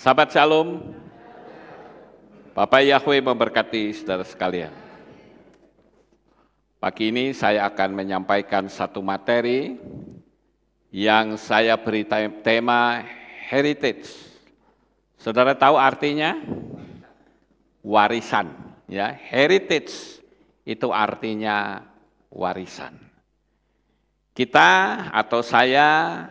Sahabat Shalom, Bapak Yahweh memberkati saudara sekalian. Pagi ini saya akan menyampaikan satu materi yang saya beri tema heritage. Saudara tahu artinya? Warisan. Ya, heritage itu artinya warisan. Kita atau saya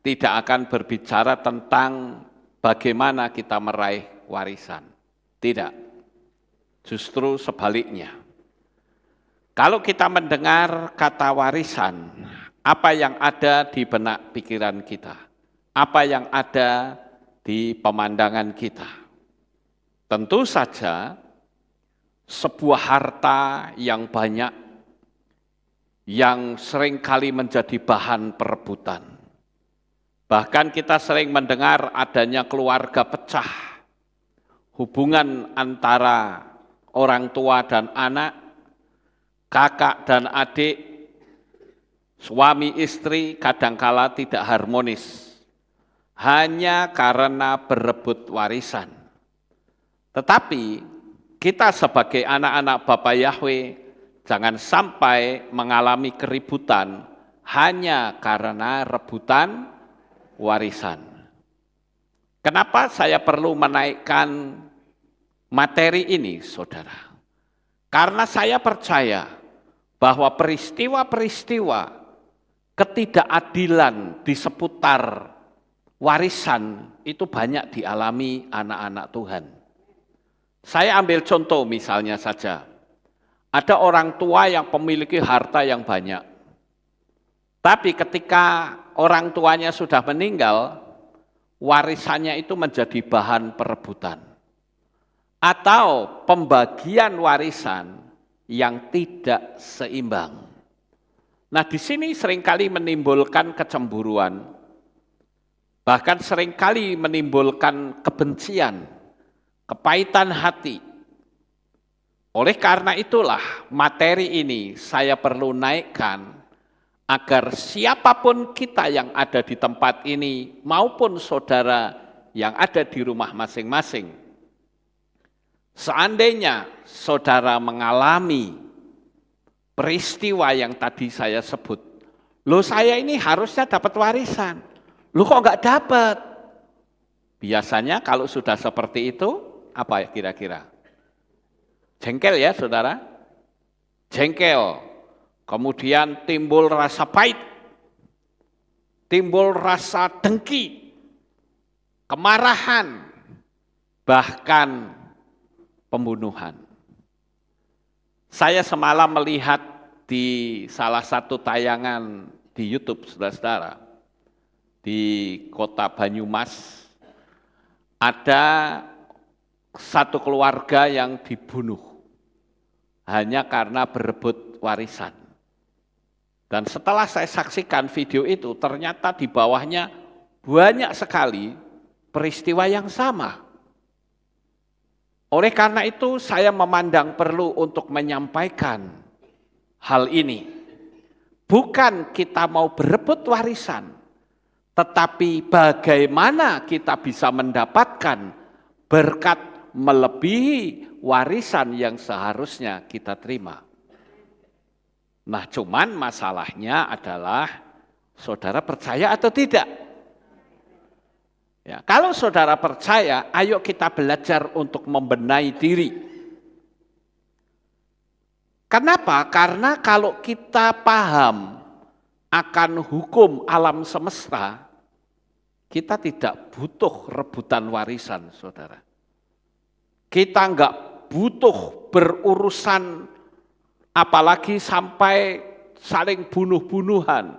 tidak akan berbicara tentang bagaimana kita meraih warisan. Tidak. Justru sebaliknya. Kalau kita mendengar kata warisan, apa yang ada di benak pikiran kita? Apa yang ada di pemandangan kita? Tentu saja sebuah harta yang banyak, yang seringkali menjadi bahan perebutan. Bahkan kita sering mendengar adanya keluarga pecah, hubungan antara orang tua dan anak, kakak dan adik, suami istri kadangkala tidak harmonis, hanya karena berebut warisan. Tetapi kita sebagai anak-anak Bapa Yahweh, jangan sampai mengalami keributan hanya karena rebutan warisan. Kenapa saya perlu menaikkan materi ini, saudara? Karena saya percaya bahwa peristiwa-peristiwa ketidakadilan di seputar warisan itu banyak dialami anak-anak Tuhan. Saya ambil contoh misalnya saja, ada orang tua yang memiliki harta yang banyak, tapi ketika orang tuanya sudah meninggal, warisannya itu menjadi bahan perebutan. Atau pembagian warisan yang tidak seimbang. Nah, di sini seringkali menimbulkan kecemburuan, bahkan seringkali menimbulkan kebencian, kepahitan hati. Oleh karena itulah materi ini saya perlu naikkan agar siapapun kita yang ada di tempat ini maupun saudara yang ada di rumah masing-masing, seandainya saudara mengalami peristiwa yang tadi saya sebut, loh saya ini harusnya dapat warisan, loh kok enggak dapat? Biasanya kalau sudah seperti itu, apa kira-kira? Jengkel ya saudara? Jengkel. Kemudian timbul rasa pahit, timbul rasa dengki, kemarahan, bahkan pembunuhan. Saya semalam melihat di salah satu tayangan di YouTube, saudara-saudara, di kota Banyumas, ada satu keluarga yang dibunuh hanya karena berebut warisan. Dan setelah saya saksikan video itu, ternyata di bawahnya banyak sekali peristiwa yang sama. Oleh karena itu, saya memandang perlu untuk menyampaikan hal ini. Bukan kita mau berebut warisan, tetapi bagaimana kita bisa mendapatkan berkat melebihi warisan yang seharusnya kita terima. Nah, cuman masalahnya adalah saudara percaya atau tidak? Ya, kalau saudara percaya, ayo kita belajar untuk membenahi diri. Kenapa? Karena kalau kita paham akan hukum alam semesta, kita tidak butuh rebutan warisan, saudara. Kita enggak butuh berurusan apalagi sampai saling bunuh-bunuhan.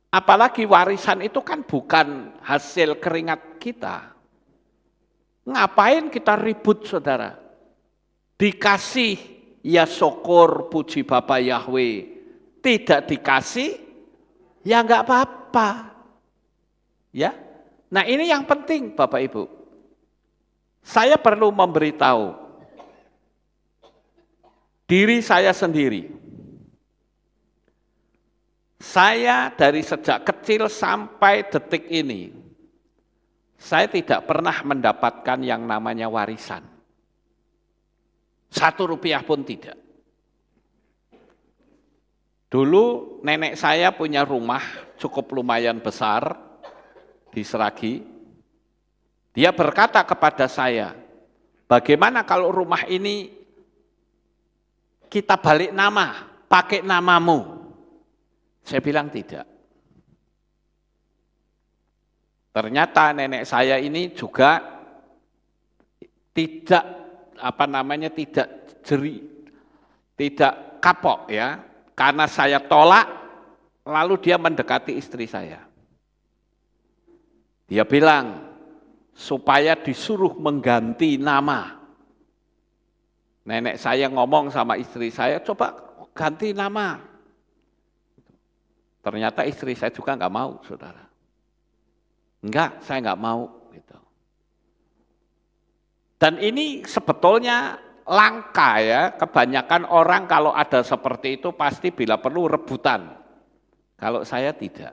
Apalagi warisan itu kan bukan hasil keringat kita. Ngapain kita ribut, saudara? Dikasih, ya syukur, puji Bapa Yahweh. Tidak dikasih, ya enggak apa-apa. Ya. Nah, ini yang penting Bapak Ibu. Saya perlu memberitahu diri saya sendiri. Saya dari sejak kecil sampai detik ini saya tidak pernah mendapatkan yang namanya warisan. 1 rupiah pun tidak. Dulu nenek saya punya rumah cukup lumayan besar di Seragi. Dia berkata kepada saya, bagaimana kalau rumah ini kita balik nama, pakai namamu? Saya bilang tidak. Ternyata nenek saya ini juga tidak tidak kapok ya, karena saya tolak, lalu dia mendekati istri saya. Dia bilang supaya disuruh mengganti nama. Nenek saya ngomong sama istri saya, coba ganti nama. Ternyata istri saya juga nggak mau, saudara. Enggak, saya nggak mau. Gitu. Dan ini sebetulnya langka ya, kebanyakan orang kalau ada seperti itu pasti bila perlu rebutan. Kalau saya tidak.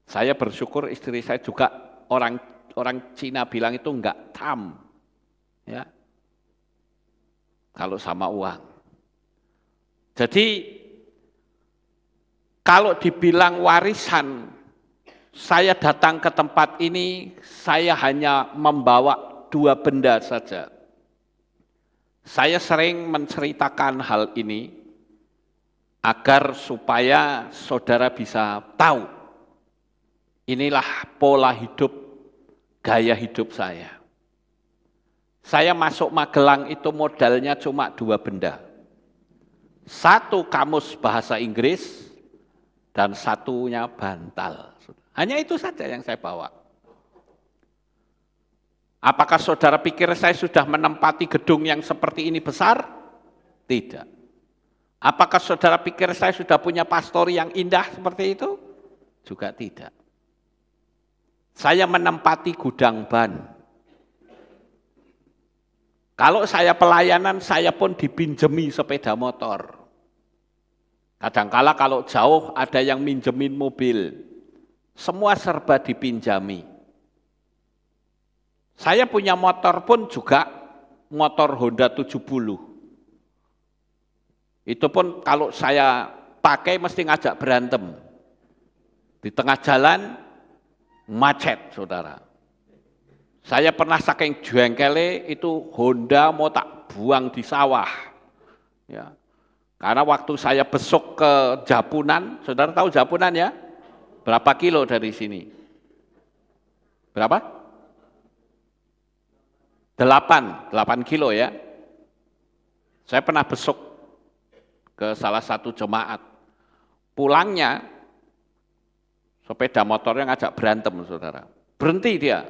Saya bersyukur istri saya juga orang Cina bilang itu enggak tam. Ya. Kalau sama uang. Jadi kalau dibilang warisan, saya datang ke tempat ini, saya hanya membawa 2 benda saja. Saya sering menceritakan hal ini agar supaya saudara bisa tahu. Inilah pola hidup, gaya hidup saya. Saya masuk Magelang itu modalnya cuma 2 benda. 1 kamus bahasa Inggris dan 1-nya bantal. Hanya itu saja yang saya bawa. Apakah saudara pikir saya sudah menempati gedung yang seperti ini besar? Tidak. Apakah saudara pikir saya sudah punya pastori yang indah seperti itu? Juga tidak. Saya menempati gudang ban. Kalau saya pelayanan, saya pun dipinjemi sepeda motor. Kadangkala kalau jauh ada yang minjemin mobil. Semua serba dipinjami. Saya punya motor pun juga motor Honda 70. Itu pun kalau saya pakai mesti ngajak berantem. Di tengah jalan macet, saudara. Saya pernah saking jengkele itu Honda mau tak buang di sawah. Ya. Karena waktu saya besok ke Japunan, saudara tahu Japunan ya? Berapa kilo dari sini? Berapa? 8 kilo ya. Saya pernah besok ke salah satu jemaat. Pulangnya, sepeda motornya ngajak berantem, saudara. Berhenti dia,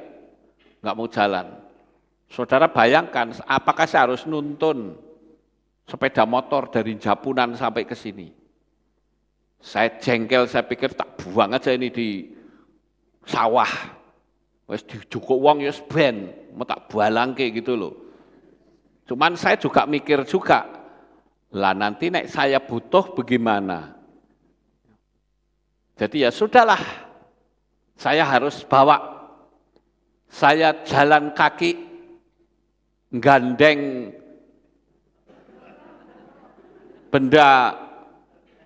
nggak mau jalan. Saudara bayangkan, apakah saya harus nuntun sepeda motor dari Japunan sampai ke sini? Saya jengkel, saya pikir tak buang aja ini di sawah. Wes dijukuk wong ya ben, mau tak balangke gitu loh. Cuman saya juga mikir juga, lah nanti nek saya butuh bagaimana? Jadi ya sudahlah, saya harus bawa. Saya jalan kaki, gandeng benda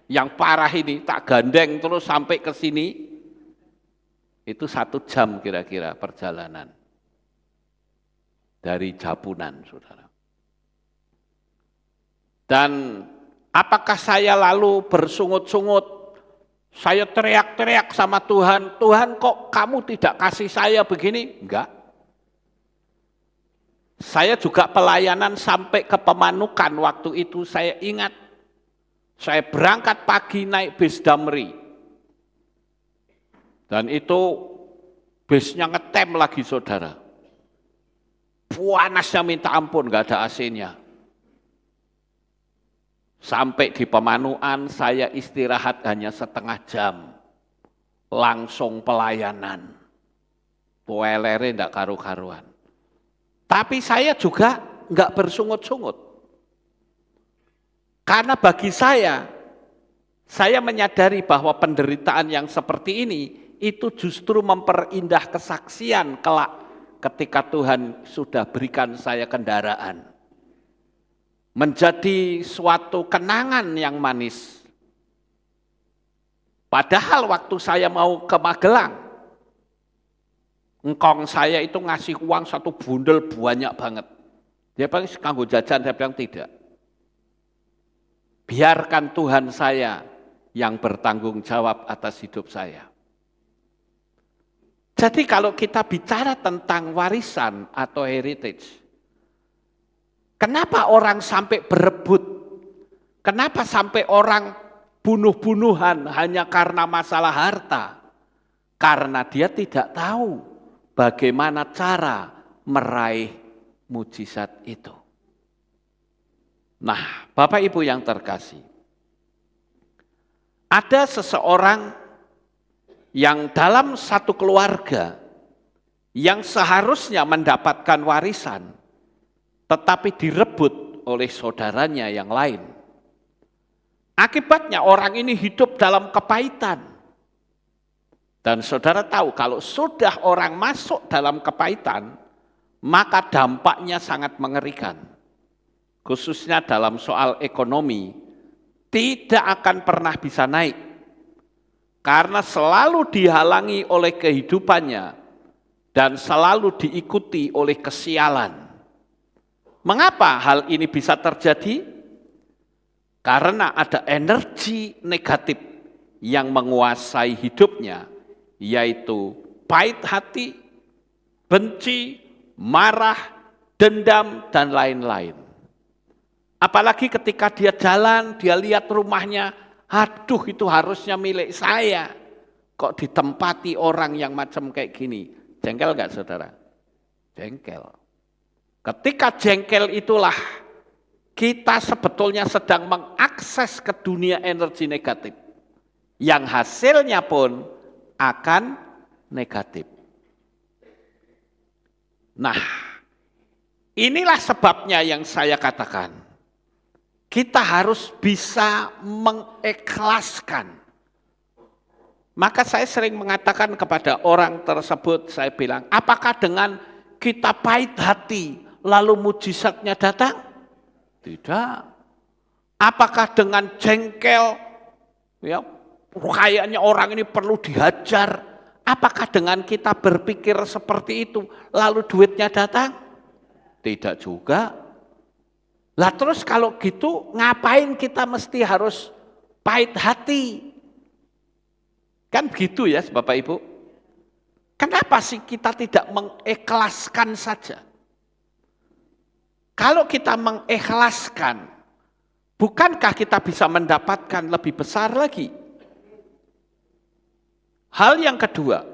yang parah ini, tak gandeng terus sampai ke sini, itu 1 jam kira-kira perjalanan dari Japunan, saudara. Dan apakah saya lalu bersungut-sungut, saya teriak-teriak sama Tuhan, Tuhan kok kamu tidak kasih saya begini? Enggak. Saya juga pelayanan sampai ke Pemanukan, waktu itu saya ingat, saya berangkat pagi naik bis Damri. Dan itu bisnya ngetem lagi, saudara. Panasnya minta ampun, nggak ada AC-nya. Sampai di Pemanukan, saya istirahat hanya setengah jam. Langsung pelayanan. Poelere nggak karu-karuan. Tapi saya juga nggak bersungut-sungut. Karena bagi saya menyadari bahwa penderitaan yang seperti ini itu justru memperindah kesaksian kelak ketika Tuhan sudah berikan saya kendaraan. Menjadi suatu kenangan yang manis. Padahal waktu saya mau ke Magelang, engkong saya itu ngasih uang satu bundel banyak banget. Dia bilang, kanggo jajan, saya bilang tidak. Biarkan Tuhan saya yang bertanggung jawab atas hidup saya. Jadi kalau kita bicara tentang warisan atau heritage, kenapa orang sampai berebut? Kenapa sampai orang bunuh-bunuhan hanya karena masalah harta? Karena dia tidak tahu bagaimana cara meraih mujizat itu. Nah, Bapak Ibu yang terkasih, ada seseorang yang dalam satu keluarga yang seharusnya mendapatkan warisan, tetapi direbut oleh saudaranya yang lain. Akibatnya orang ini hidup dalam kepahitan. Dan saudara tahu kalau sudah orang masuk dalam kepahitan, maka dampaknya sangat mengerikan. Khususnya dalam soal ekonomi, tidak akan pernah bisa naik. Karena selalu dihalangi oleh kehidupannya dan selalu diikuti oleh kesialan. Mengapa hal ini bisa terjadi? Karena ada energi negatif yang menguasai hidupnya, yaitu pahit hati, benci, marah, dendam, dan lain-lain. Apalagi ketika dia jalan, dia lihat rumahnya, aduh itu harusnya milik saya. Kok ditempati orang yang macam kayak gini? Jengkel enggak saudara? Jengkel. Ketika jengkel itulah kita sebetulnya sedang mengakses ke dunia energi negatif. Yang hasilnya pun akan negatif. Nah, inilah sebabnya yang saya katakan. Kita harus bisa mengikhlaskan. Maka saya sering mengatakan kepada orang tersebut, saya bilang, apakah dengan kita pahit hati, lalu mujizatnya datang? Tidak. Apakah dengan jengkel, ya, kayaknya orang ini perlu dihajar, apakah dengan kita berpikir seperti itu, lalu duitnya datang? Tidak juga. Lah terus kalau gitu ngapain kita mesti harus pahit hati? Kan begitu ya Bapak Ibu. Kenapa sih kita tidak mengikhlaskan saja? Kalau kita mengikhlaskan, bukankah kita bisa mendapatkan lebih besar lagi? Hal yang kedua,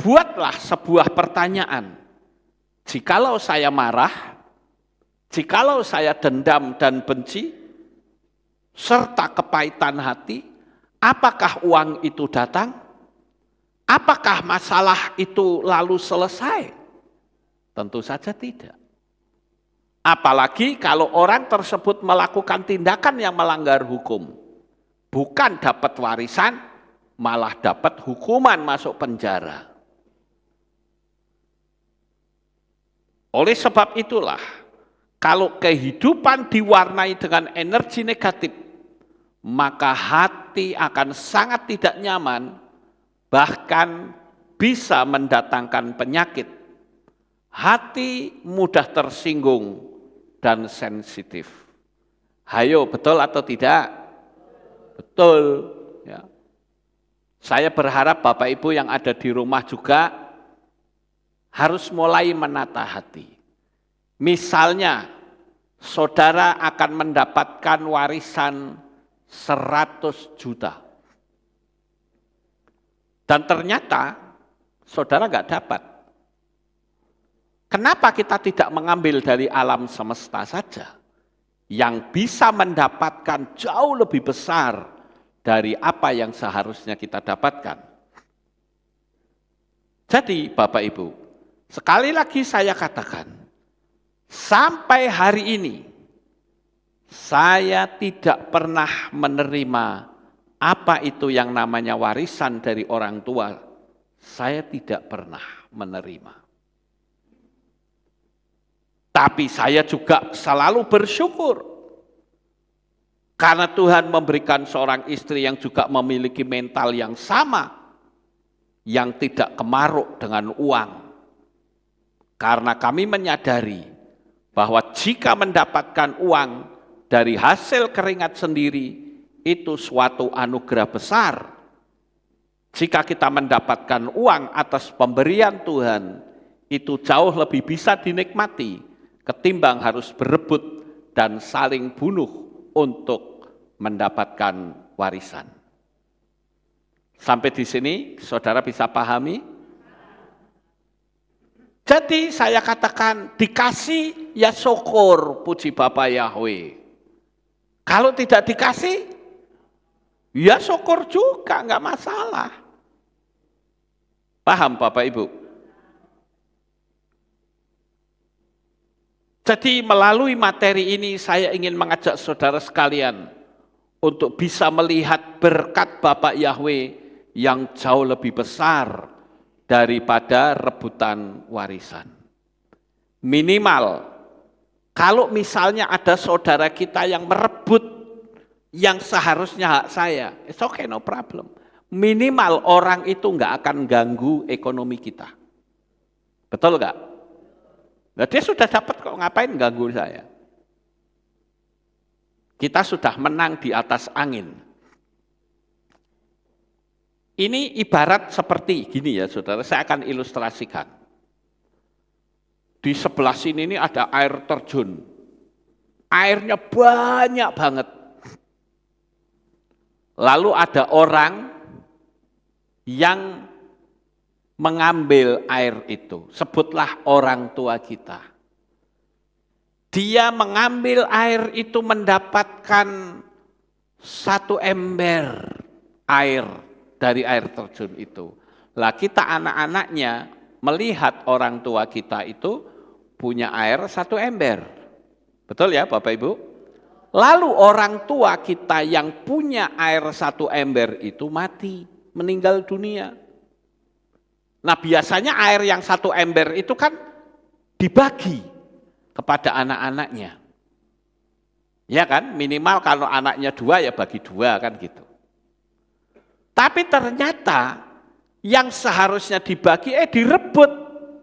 buatlah sebuah pertanyaan. Jikalau saya marah, jikalau saya dendam dan benci, serta kepahitan hati, apakah uang itu datang? Apakah masalah itu lalu selesai? Tentu saja tidak. Apalagi kalau orang tersebut melakukan tindakan yang melanggar hukum. Bukan dapat warisan, malah dapat hukuman masuk penjara. Oleh sebab itulah, kalau kehidupan diwarnai dengan energi negatif, maka hati akan sangat tidak nyaman, bahkan bisa mendatangkan penyakit. Hati mudah tersinggung dan sensitif. Hayo, betul atau tidak? Betul. Ya. Saya berharap Bapak Ibu yang ada di rumah juga harus mulai menata hati. Misalnya, saudara akan mendapatkan warisan 100 juta. Dan ternyata saudara nggak dapat. Kenapa kita tidak mengambil dari alam semesta saja? Yang bisa mendapatkan jauh lebih besar dari apa yang seharusnya kita dapatkan. Jadi Bapak Ibu, sekali lagi saya katakan, sampai hari ini, saya tidak pernah menerima apa itu yang namanya warisan dari orang tua, saya tidak pernah menerima. Tapi saya juga selalu bersyukur karena Tuhan memberikan seorang istri yang juga memiliki mental yang sama, yang tidak kemaruk dengan uang. Karena kami menyadari bahwa jika mendapatkan uang dari hasil keringat sendiri, itu suatu anugerah besar. Jika kita mendapatkan uang atas pemberian Tuhan, itu jauh lebih bisa dinikmati ketimbang harus berebut dan saling bunuh untuk mendapatkan warisan. Sampai di sini saudara bisa pahami? Jadi saya katakan dikasih ya syukur, puji Bapa Yahweh. Kalau tidak dikasih, ya syukur juga, enggak masalah. Paham Bapak Ibu? Jadi melalui materi ini saya ingin mengajak saudara sekalian untuk bisa melihat berkat Bapak Yahweh yang jauh lebih besar daripada rebutan warisan. Minimal, kalau misalnya ada saudara kita yang merebut yang seharusnya hak saya, it's okay, no problem. Minimal orang itu nggak akan ganggu ekonomi kita. Betul nggak? Nah, dia sudah dapat kok, ngapain ganggu saya? Kita sudah menang di atas angin. Ini ibarat seperti gini ya saudara, saya akan ilustrasikan. Di sebelah sini ini ada air terjun. Airnya banyak banget. Lalu ada orang yang mengambil air itu. Sebutlah orang tua kita. Dia mengambil air itu mendapatkan 1 ember air dari air terjun itu. Lah kita anak-anaknya melihat orang tua kita itu punya air 1 ember. Betul ya Bapak Ibu? Lalu orang tua kita yang punya air 1 ember itu mati, meninggal dunia. Nah biasanya air yang 1 ember itu kan dibagi kepada anak-anaknya. Ya kan, minimal kalau anaknya 2 ya bagi 2 kan gitu. Tapi ternyata yang seharusnya dibagi direbut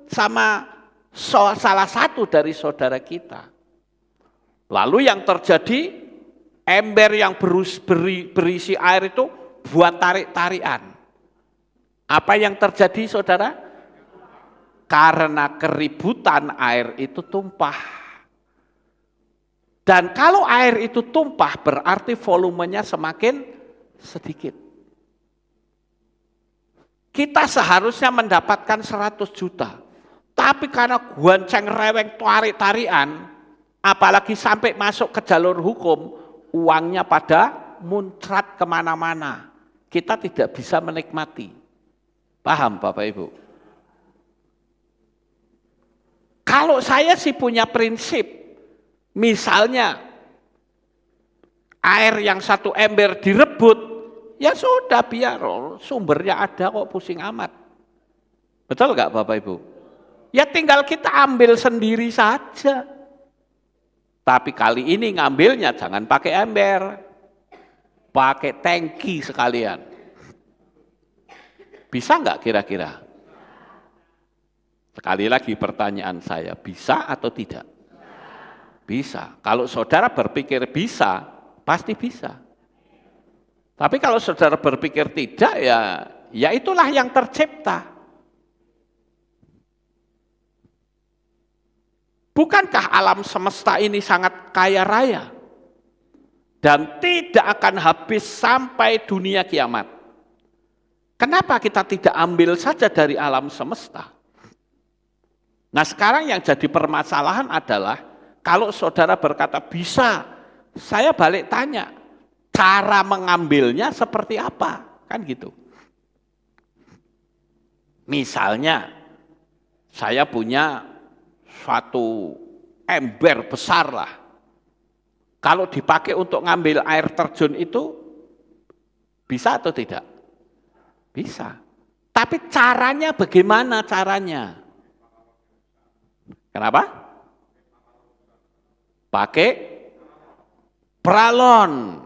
sama salah satu dari saudara kita. Lalu yang terjadi, ember yang berisi air itu buat tarik-tarikan. Apa yang terjadi saudara? Karena keributan air itu tumpah. Dan kalau air itu tumpah berarti volumenya semakin sedikit. Kita seharusnya mendapatkan 100 juta. Tapi karena gonceng reweng tarik-tarikan, apalagi sampai masuk ke jalur hukum, uangnya pada muncrat kemana-mana. Kita tidak bisa menikmati. Paham Bapak Ibu? Kalau saya sih punya prinsip, misalnya air yang 1 ember direbut, ya sudah biar sumbernya ada kok, pusing amat. Betul nggak Bapak Ibu? Ya tinggal kita ambil sendiri saja. Tapi kali ini ngambilnya jangan pakai ember, pakai tangki sekalian. Bisa nggak kira-kira? Sekali lagi pertanyaan saya, bisa atau tidak? Bisa. Kalau saudara berpikir bisa, pasti bisa. Tapi kalau saudara berpikir tidak, ya itulah yang tercipta. Bukankah alam semesta ini sangat kaya raya? Dan tidak akan habis sampai dunia kiamat. Kenapa kita tidak ambil saja dari alam semesta? Nah sekarang yang jadi permasalahan adalah, kalau saudara berkata bisa, saya balik tanya, cara mengambilnya seperti apa? Kan gitu. Misalnya, saya punya suatu ember besar lah. Kalau dipakai untuk ngambil air terjun itu, Bisa atau tidak? Bisa. Tapi caranya bagaimana caranya? Kenapa? Pakai pralon.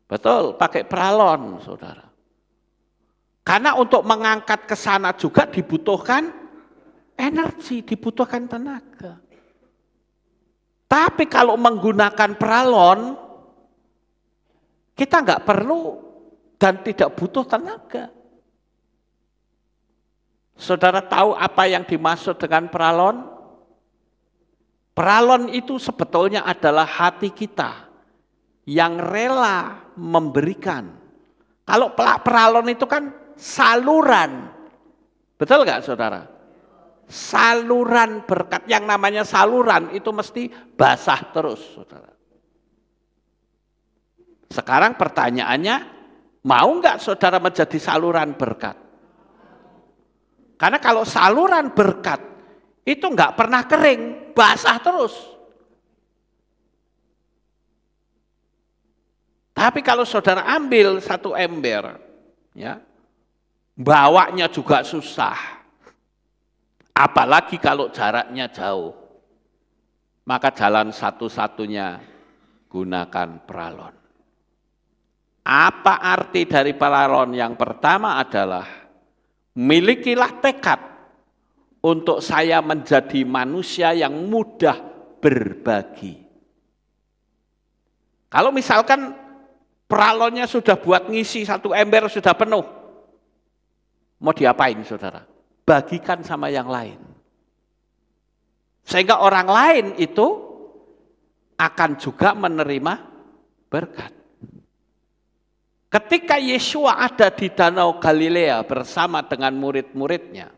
Betul, pakai pralon, saudara. Karena untuk mengangkat ke sana juga dibutuhkan energi, dibutuhkan tenaga. Tapi kalau menggunakan pralon, kita nggak perlu dan tidak butuh tenaga. Saudara tahu apa yang dimaksud dengan pralon? Pralon itu sebetulnya adalah hati kita yang rela memberikan. Kalau pralon itu kan saluran, betul nggak saudara? Saluran berkat, yang namanya saluran itu mesti basah terus, saudara. Sekarang pertanyaannya, mau nggak saudara menjadi saluran berkat? Karena kalau saluran berkat itu nggak pernah kering, basah terus. Tapi kalau saudara ambil satu ember, ya, bawanya juga susah. Apalagi kalau jaraknya jauh. Maka jalan satu-satunya gunakan pralon. Apa arti dari pralon? Yang pertama adalah milikilah tekad untuk saya menjadi manusia yang mudah berbagi. Kalau misalkan pralonnya sudah buat ngisi satu ember sudah penuh, mau diapain saudara? Bagikan sama yang lain. Sehingga orang lain itu akan juga menerima berkat. Ketika Yesus ada di Danau Galilea bersama dengan murid-muridnya,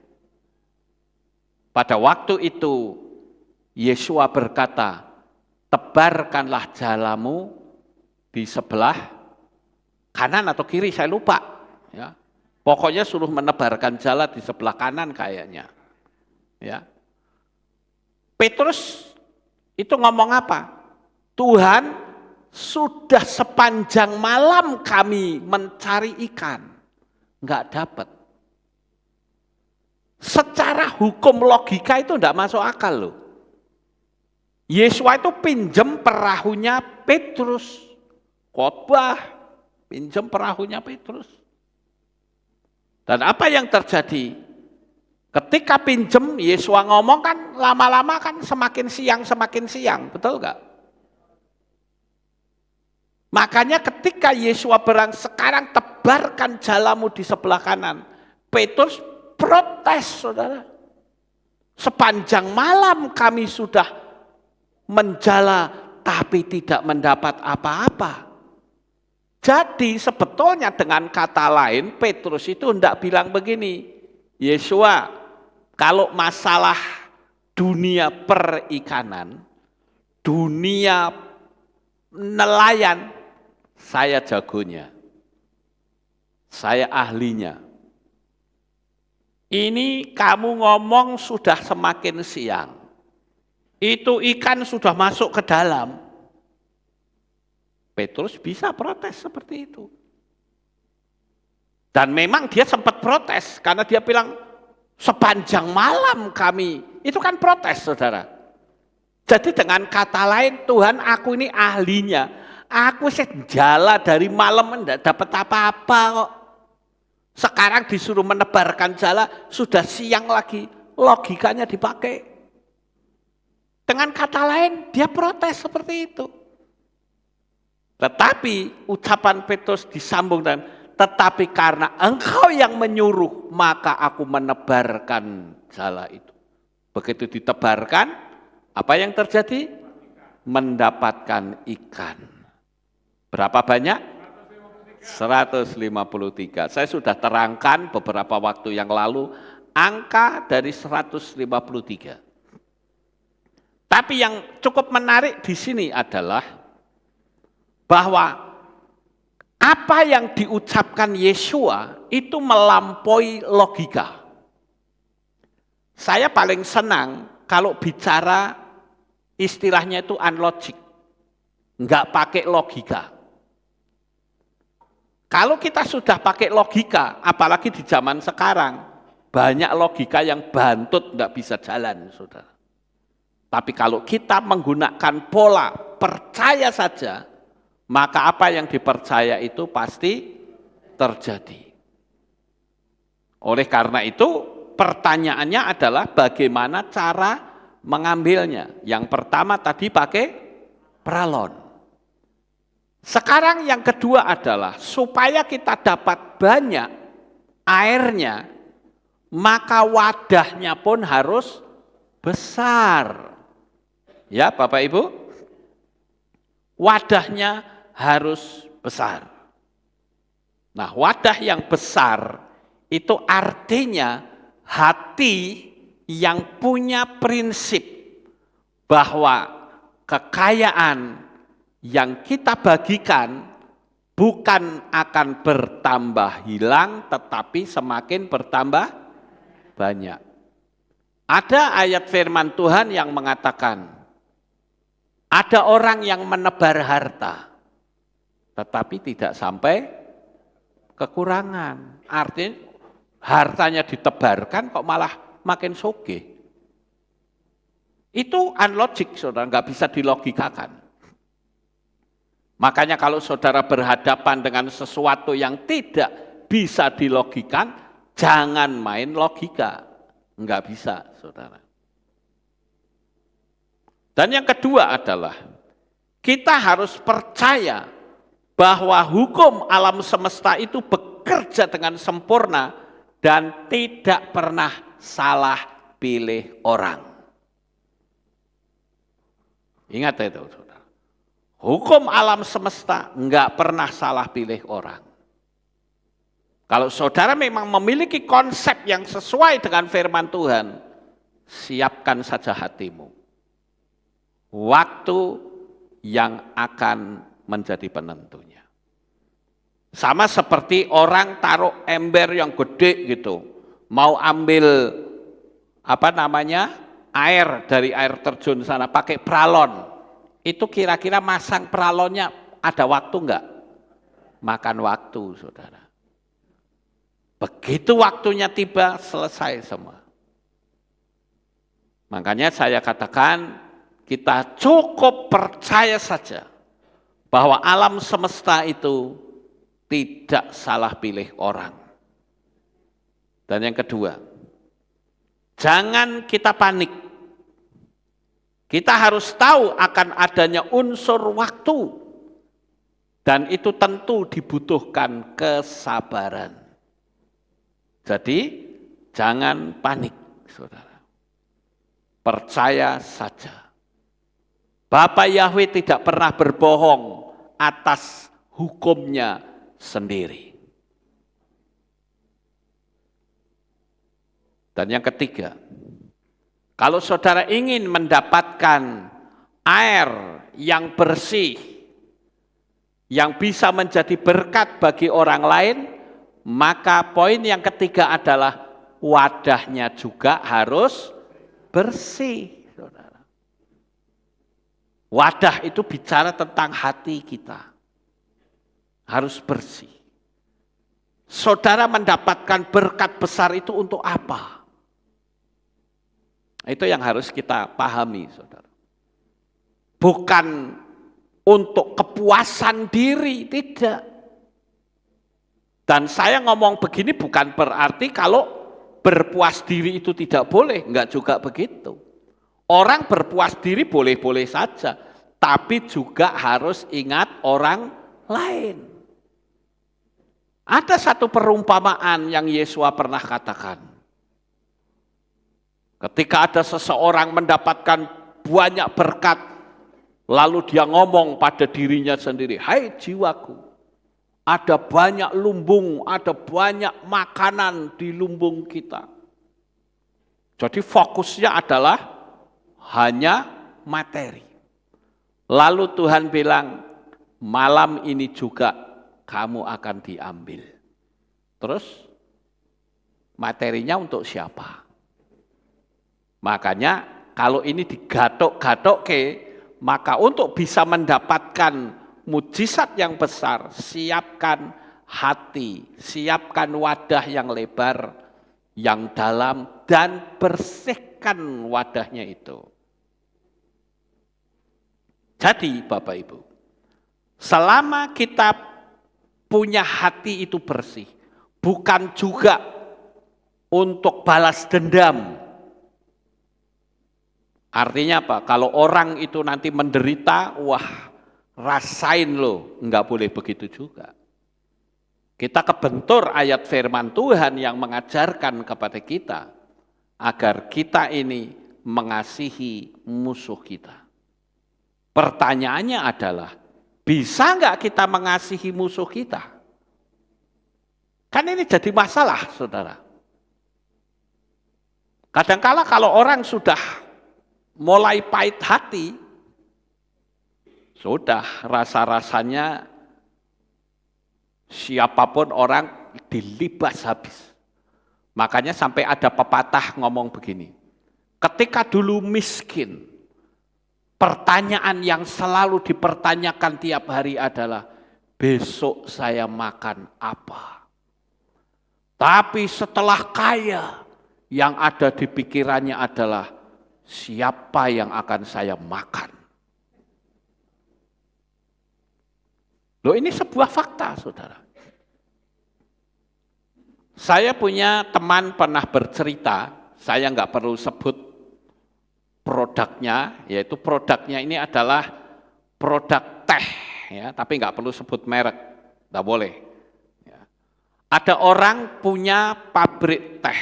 pada waktu itu Yesus berkata, tebarkanlah jalamu di sebelah kanan atau kiri, saya lupa. Ya. Pokoknya suruh menebarkan jala di sebelah kanan kayaknya. Ya. Petrus itu ngomong apa? Tuhan, sudah sepanjang malam kami mencari ikan, nggak dapat. Secara hukum logika itu nggak masuk akal loh. Yesus itu pinjem perahunya Petrus, khotbah, pinjem perahunya Petrus. Dan apa yang terjadi? Ketika pinjem, Yesus ngomong kan lama-lama kan semakin siang, betul nggak? Makanya ketika Yesus bilang, sekarang tebarkan jalamu di sebelah kanan, Petrus protes, saudara. Sepanjang malam kami sudah menjala, tapi tidak mendapat apa-apa. Jadi sebetulnya dengan kata lain, Petrus itu hendak bilang begini, Yesua, kalau masalah dunia perikanan, dunia nelayan, saya jagonya, saya ahlinya. Ini kamu ngomong sudah semakin siang, itu ikan sudah masuk ke dalam. Petrus bisa protes seperti itu. Dan memang dia sempat protes, karena dia bilang, sepanjang malam kami, itu kan protes saudara. Jadi dengan kata lain, Tuhan aku ini ahlinya, aku jala dari malam tidak dapat apa-apa kok. Sekarang disuruh menebarkan jala, sudah siang lagi, logikanya dipakai. Dengan kata lain, dia protes seperti itu. Tetapi ucapan Petrus disambung dan tetapi karena engkau yang menyuruh, maka aku menebarkan jala itu. Begitu ditebarkan, apa yang terjadi? Mendapatkan ikan. Berapa banyak? 153. Saya sudah terangkan beberapa waktu yang lalu angka dari 153. Tapi yang cukup menarik di sini adalah bahwa apa yang diucapkan Yesua itu melampaui logika. Saya paling senang kalau bicara istilahnya itu unlogic, nggak pakai logika. Kalau kita sudah pakai logika, apalagi di zaman sekarang, banyak logika yang bantut nggak bisa jalan, saudara. Tapi kalau kita menggunakan pola percaya saja, maka apa yang dipercaya itu pasti terjadi. Oleh karena itu, pertanyaannya adalah bagaimana cara mengambilnya. Yang pertama tadi pakai pralon. Sekarang yang kedua adalah supaya kita dapat banyak airnya, maka wadahnya pun harus besar. Ya Bapak Ibu, wadahnya harus besar. Nah, wadah yang besar itu artinya hati yang punya prinsip bahwa kekayaan yang kita bagikan bukan akan bertambah hilang, tetapi semakin bertambah banyak. Ada ayat firman Tuhan yang mengatakan, ada orang yang menebar harta, tetapi tidak sampai kekurangan. Artinya hartanya ditebarkan kok malah makin sugih. Itu unlogic, saudara, nggak bisa dilogikakan. Makanya kalau saudara berhadapan dengan sesuatu yang tidak bisa dilogikan, jangan main logika. Nggak bisa, saudara. Dan yang kedua adalah, kita harus percaya bahwa hukum alam semesta itu bekerja dengan sempurna dan tidak pernah salah pilih orang. Ingat itu, saudara. Hukum alam semesta enggak pernah salah pilih orang. Kalau saudara memang memiliki konsep yang sesuai dengan firman Tuhan, siapkan saja hatimu. Waktu yang akan menjadi penentunya. Sama seperti orang taruh ember yang gede gitu, mau ambil air dari air terjun sana pakai pralon. Itu kira-kira masang pralonnya ada waktu enggak? Makan waktu, saudara. Begitu waktunya tiba, selesai semua. Makanya saya katakan, kita cukup percaya saja bahwa alam semesta itu tidak salah pilih orang. Dan yang kedua, jangan kita panik. Kita harus tahu akan adanya unsur waktu. Dan itu tentu dibutuhkan kesabaran. Jadi, jangan panik, saudara. Percaya saja. Bapa Yahweh tidak pernah berbohong atas hukumnya sendiri. Dan yang ketiga, kalau saudara ingin mendapatkan air yang bersih, yang bisa menjadi berkat bagi orang lain, maka poin yang ketiga adalah wadahnya juga harus bersih. Wadah itu bicara tentang hati kita. Harus bersih. Saudara mendapatkan berkat besar itu untuk apa? Itu yang harus kita pahami, saudara. Bukan untuk kepuasan diri, tidak. Dan saya ngomong begini bukan berarti kalau berpuas diri itu tidak boleh, enggak juga begitu. Orang berpuas diri boleh-boleh saja, tapi juga harus ingat orang lain. Ada satu perumpamaan yang Yesua pernah katakan. Ketika ada seseorang mendapatkan banyak berkat, lalu dia ngomong pada dirinya sendiri, "Hai jiwaku, ada banyak lumbung, ada banyak makanan di lumbung kita." Jadi fokusnya adalah hanya materi. Lalu Tuhan bilang, malam ini juga kamu akan diambil. Terus materinya untuk siapa? Makanya kalau ini digatok-gatok maka untuk bisa mendapatkan mujizat yang besar, siapkan hati, siapkan wadah yang lebar, yang dalam, dan bersihkan wadahnya itu. Jadi Bapak Ibu, selama kita punya hati itu bersih, bukan juga untuk balas dendam. Artinya apa? Kalau orang itu nanti menderita, wah rasain loh, enggak boleh begitu juga. Kita kebentur ayat firman Tuhan yang mengajarkan kepada kita agar kita ini mengasihi musuh kita. Pertanyaannya adalah, bisa enggak kita mengasihi musuh kita? Kan ini jadi masalah, saudara. Kadangkala kalau orang sudah mulai pahit hati, sudah rasa-rasanya siapapun orang dilibas habis. Makanya sampai ada pepatah ngomong begini, ketika dulu miskin, pertanyaan yang selalu dipertanyakan tiap hari adalah, besok saya makan apa? Tapi setelah kaya, yang ada di pikirannya adalah, siapa yang akan saya makan? Loh, ini sebuah fakta, saudara. Saya punya teman pernah bercerita, saya nggak perlu sebut produknya, yaitu produknya ini adalah produk teh, ya, tapi nggak perlu sebut merek, nggak boleh. Ya. Ada orang punya pabrik teh,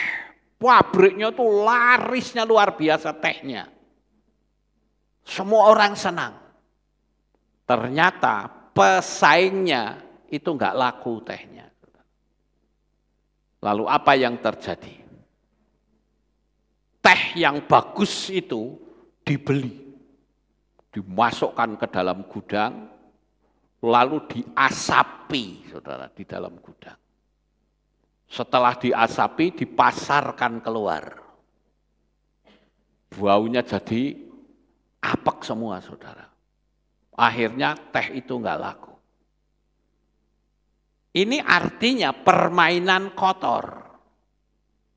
pabriknya tuh larisnya luar biasa tehnya. Semua orang senang. Ternyata pesaingnya itu nggak laku tehnya. Lalu apa yang terjadi? Teh yang bagus itu dibeli, dimasukkan ke dalam gudang, lalu diasapi, saudara, di dalam gudang. Setelah diasapi, dipasarkan keluar. Baunya jadi apek semua, saudara. Akhirnya teh itu enggak laku. Ini artinya permainan kotor,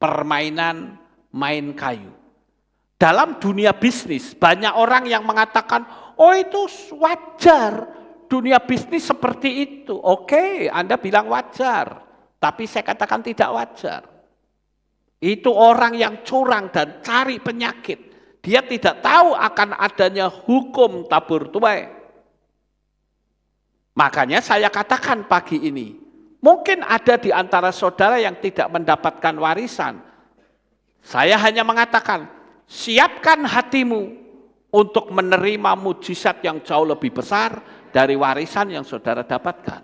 permainan main kayu. Dalam dunia bisnis, banyak orang yang mengatakan, oh itu wajar, dunia bisnis seperti itu. Oke, Anda bilang wajar, tapi saya katakan tidak wajar. Itu orang yang curang dan cari penyakit. Dia tidak tahu akan adanya hukum tabur tuai. Makanya saya katakan pagi ini, mungkin ada di antara saudara yang tidak mendapatkan warisan. Saya hanya mengatakan, siapkan hatimu untuk menerima mujizat yang jauh lebih besar dari warisan yang saudara dapatkan.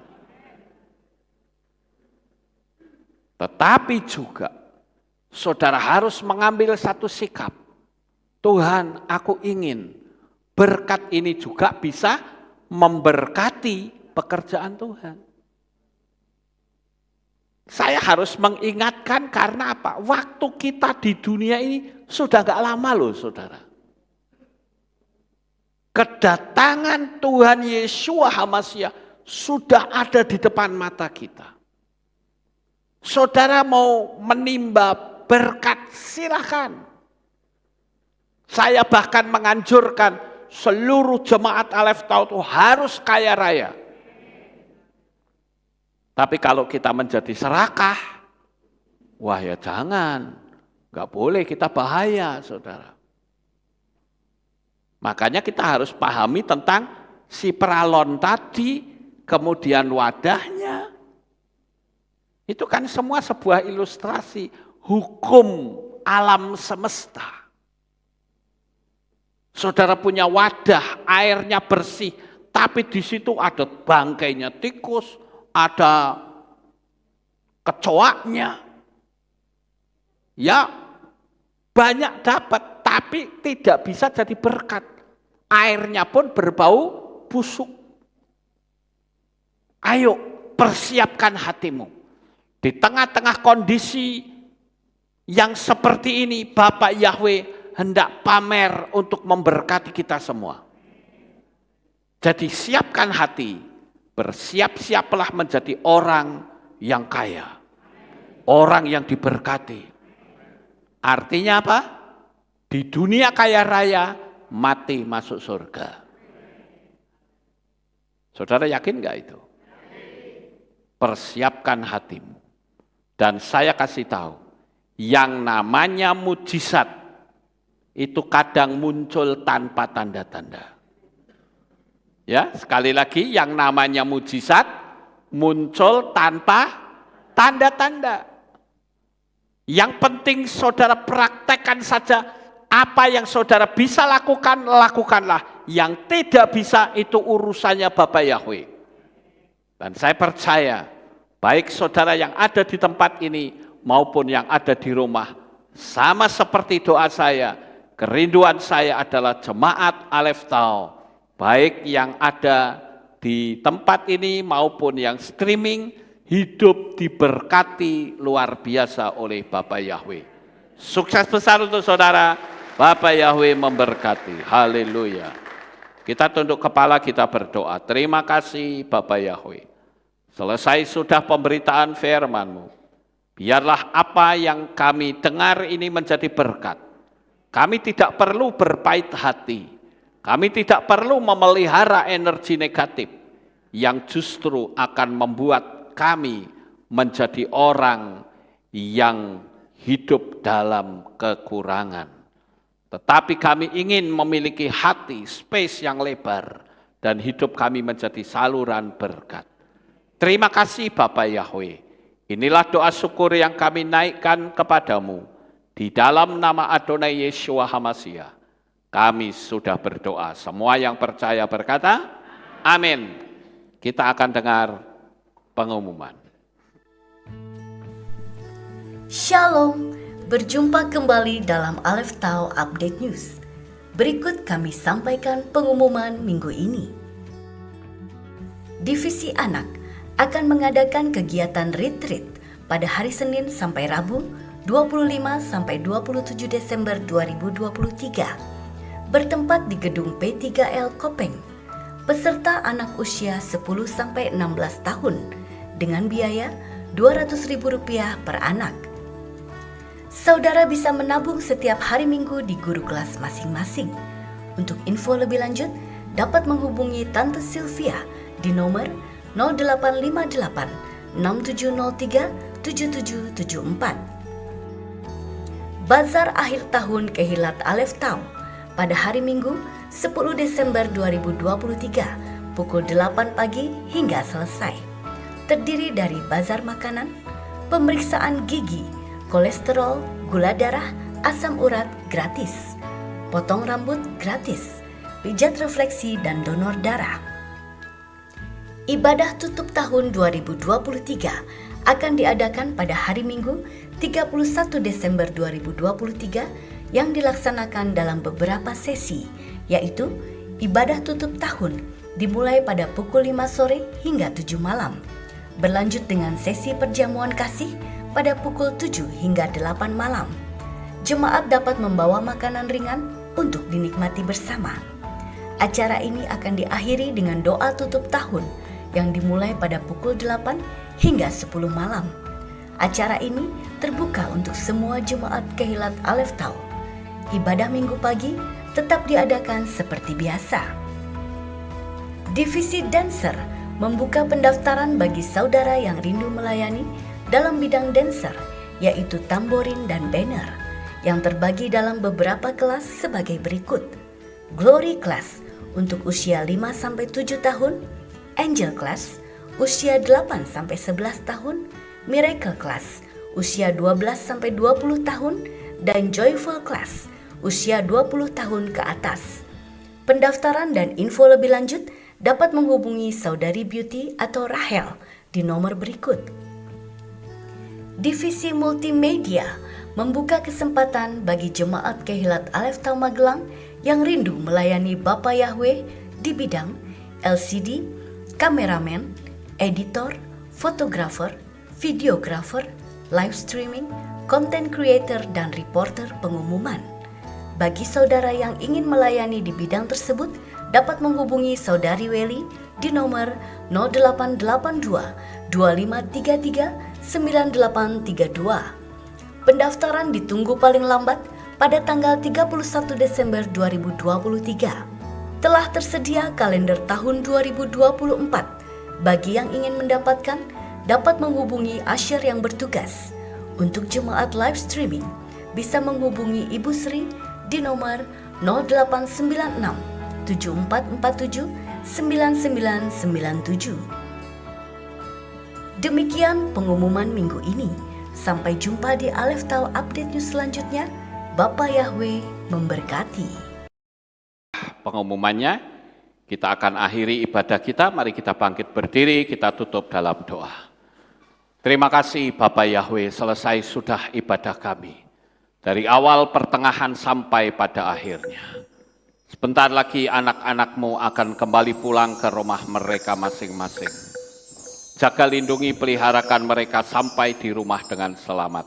Tetapi juga, saudara harus mengambil satu sikap. Tuhan, aku ingin berkat ini juga bisa memberkati pekerjaan Tuhan. Saya harus mengingatkan karena apa? Waktu kita di dunia ini sudah gak lama loh, saudara. Kedatangan Tuhan Yeshua HaMashiach sudah ada di depan mata kita. Saudara mau menimba berkat, silakan. Saya bahkan menganjurkan seluruh jemaat Aleph Taut harus kaya raya. Tapi kalau kita menjadi serakah, wah ya jangan, nggak boleh, kita bahaya, saudara. Makanya kita harus pahami tentang si peralon tadi, kemudian wadahnya. Itu kan semua sebuah ilustrasi hukum alam semesta. Saudara punya wadah, airnya bersih, tapi di situ ada bangkainya tikus, ada kecoaknya. Ya, banyak dapat, tapi tidak bisa jadi berkat. Airnya pun berbau busuk. Ayo, persiapkan hatimu. Di tengah-tengah kondisi yang seperti ini, Bapak Yahweh hendak pamer untuk memberkati kita semua. Jadi siapkan hati, bersiap-siaplah menjadi orang yang kaya, orang yang diberkati. Artinya apa? Di dunia kaya raya, mati masuk surga. Saudara yakin enggak itu? Persiapkan hatimu. Dan saya kasih tahu, yang namanya mujizat itu kadang muncul tanpa tanda-tanda. Ya, sekali lagi yang namanya mujizat muncul tanpa tanda-tanda. Yang penting saudara praktekkan saja apa yang saudara bisa lakukan, lakukanlah. Yang tidak bisa itu urusannya Bapa Yahweh. Dan saya percaya, baik saudara yang ada di tempat ini maupun yang ada di rumah, sama seperti doa saya, kerinduan saya adalah jemaat Aleph Tau, baik yang ada di tempat ini maupun yang streaming, hidup diberkati luar biasa oleh Bapa Yahweh. Sukses besar untuk saudara, Bapa Yahweh memberkati. Haleluya. Kita tunduk kepala, kita berdoa. Terima kasih Bapa Yahweh. Selesai sudah pemberitaan firman-Mu. Biarlah apa yang kami dengar ini menjadi berkat. Kami tidak perlu berpahit hati. Kami tidak perlu memelihara energi negatif yang justru akan membuat kami menjadi orang yang hidup dalam kekurangan. Tetapi kami ingin memiliki hati, space yang lebar, dan hidup kami menjadi saluran berkat. Terima kasih Bapa Yahweh. Inilah doa syukur yang kami naikkan kepadamu. Di dalam nama Adonai Yeshua HaMashiach, kami sudah berdoa. Semua yang percaya berkata, amin. Kita akan dengar pengumuman. Shalom, berjumpa kembali dalam Aleph Tau Update News. Berikut kami sampaikan pengumuman minggu ini. Divisi Anak akan mengadakan kegiatan retreat pada hari Senin sampai Rabu 25 sampai 27 Desember 2023 bertempat di gedung P3L Kopeng. Peserta anak usia 10 sampai 16 tahun dengan biaya Rp200.000 per anak. Saudara bisa menabung setiap hari Minggu di guru kelas masing-masing. Untuk info lebih lanjut, dapat menghubungi Tante Sylvia di nomor 0858 6703 7774. Bazar akhir tahun Kehilat Aleph Tau pada hari Minggu 10 Desember 2023 pukul 8 pagi hingga selesai. Terdiri dari bazar makanan, pemeriksaan gigi, kolesterol, gula darah, asam urat gratis, potong rambut gratis, pijat refleksi dan donor darah. Ibadah tutup tahun 2023 akan diadakan pada hari Minggu 31 Desember 2023 yang dilaksanakan dalam beberapa sesi, yaitu ibadah tutup tahun dimulai pada pukul 5 sore hingga 7 malam, berlanjut dengan sesi perjamuan kasih pada pukul 7 hingga 8 malam. Jemaat dapat membawa makanan ringan untuk dinikmati bersama. Acara ini akan diakhiri dengan doa tutup tahun yang dimulai pada pukul 8 hingga 10 malam. Acara ini terbuka untuk semua jemaat Kehilat Aleph Tau. Ibadah Minggu pagi tetap diadakan seperti biasa. Divisi Dancer membuka pendaftaran bagi saudara yang rindu melayani dalam bidang dancer, yaitu tamborin dan banner, yang terbagi dalam beberapa kelas sebagai berikut. Glory Class untuk usia 5-7 tahun, Angel Class usia 8-11 tahun, Miracle Class usia 12-20 tahun, dan Joyful Class usia 20 tahun ke atas. Pendaftaran dan info lebih lanjut dapat menghubungi Saudari Beauty atau Rahel di nomor berikut. Divisi Multimedia membuka kesempatan bagi jemaat Kehilat Aleph Tau Magelang yang rindu melayani Bapa Yahweh di bidang LCD, kameramen, editor, fotografer, videografer, live streaming, content creator, dan reporter pengumuman. Bagi saudara yang ingin melayani di bidang tersebut, dapat menghubungi Saudari Weli di nomor 0882 2533 9832. Pendaftaran ditunggu paling lambat pada tanggal 31 Desember 2023. Telah tersedia kalender tahun 2024. Bagi yang ingin mendapatkan, dapat menghubungi Asyir yang bertugas. Untuk jemaat live streaming, bisa menghubungi Ibu Sri di nomor 0896 7447 9997. Demikian pengumuman minggu ini. Sampai jumpa di Alef Tahu Update News selanjutnya. Bapak Yahweh memberkati. Pengumumannya, kita akan akhiri ibadah kita. Mari kita bangkit berdiri, kita tutup dalam doa. Terima kasih Bapak Yahweh, selesai sudah ibadah kami. Dari awal pertengahan sampai pada akhirnya. Sebentar lagi anak-anak-Mu akan kembali pulang ke rumah mereka masing-masing. Jaga, lindungi, peliharakan mereka sampai di rumah dengan selamat.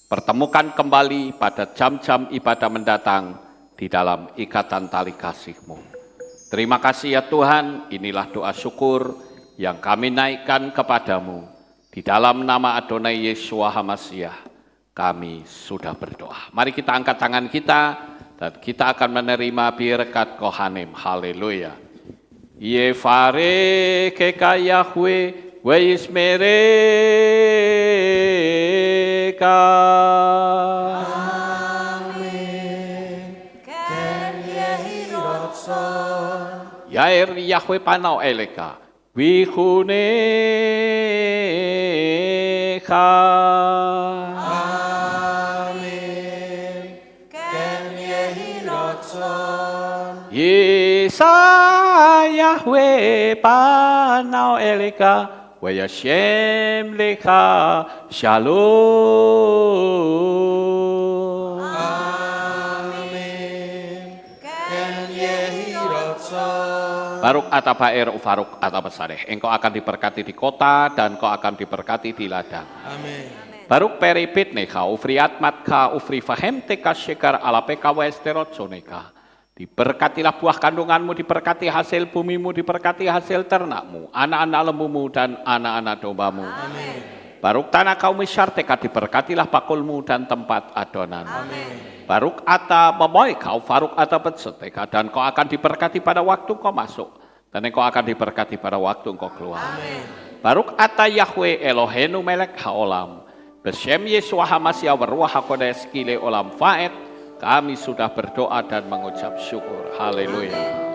Pertemukan kembali pada jam-jam ibadah mendatang di dalam ikatan tali kasih-Mu. Terima kasih ya Tuhan, inilah doa syukur yang kami naikkan kepadamu. Di dalam nama Adonai Yeshua HaMashiach, kami sudah berdoa. Mari kita angkat tangan kita, dan kita akan menerima berkat Kohanim. Haleluya. Yefare keka Yahweh, weismereka. Yair Yahweh panau eleka, wihuneka. Amen. Ken Yehirotson. Yesa Yahweh panau eleka, wayashem leka, shalom. Amen. Ken Yehirotson. Baruk atabaer ufaruk atabasareh. Engkau akan diberkati di kota dan kau akan diberkati di ladang. Amin. Baruk peripit neka ufriat matka ufri fahem teka syekar ala peka westerot soneka. Diberkatilah buah kandunganmu, diberkati hasil bumimu, diberkati hasil ternakmu, anak-anak lembumu dan anak-anak dombamu. Amin. Baruk tanah kaum isyarteka, diberkatilah pakulmu dan tempat adonan. Amin. Baruk ata memoy kau faruk ata betseteka, dan kau akan diberkati pada waktu kau masuk, dan engkau akan diberkati pada waktu engkau keluar. Amin. Baruk ata Yahweh Elohenu melek haolam, beshem Yeshua HaMashiach beruah hakodes kile olam faed. Kami sudah berdoa dan mengucap syukur. Haleluya.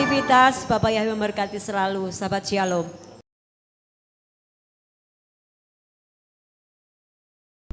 beraktivitas. Bapak Yahweh memberkati selalu. Sahabat Shalom.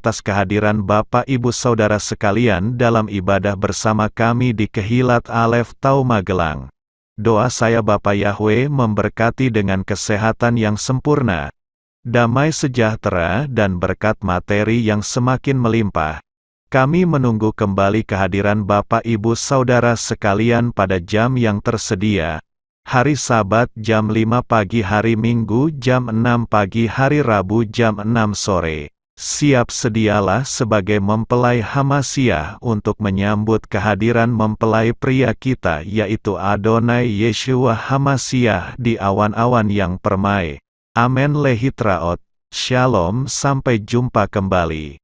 Atas kehadiran Bapak Ibu Saudara sekalian dalam ibadah bersama kami di Kehilat Alef Tahu Magelang. Doa saya Bapa Yahweh memberkati dengan kesehatan yang sempurna, damai sejahtera dan berkat materi yang semakin melimpah. Kami menunggu kembali kehadiran Bapak Ibu Saudara sekalian pada jam yang tersedia. Hari Sabat jam 5 pagi, hari Minggu jam 6 pagi, hari Rabu jam 6 sore. Siap sedialah sebagai mempelai Hamasiah untuk menyambut kehadiran mempelai pria kita yaitu Adonai Yeshua Hamasiah di awan-awan yang permai. Amen lehitraot. Shalom, sampai jumpa kembali.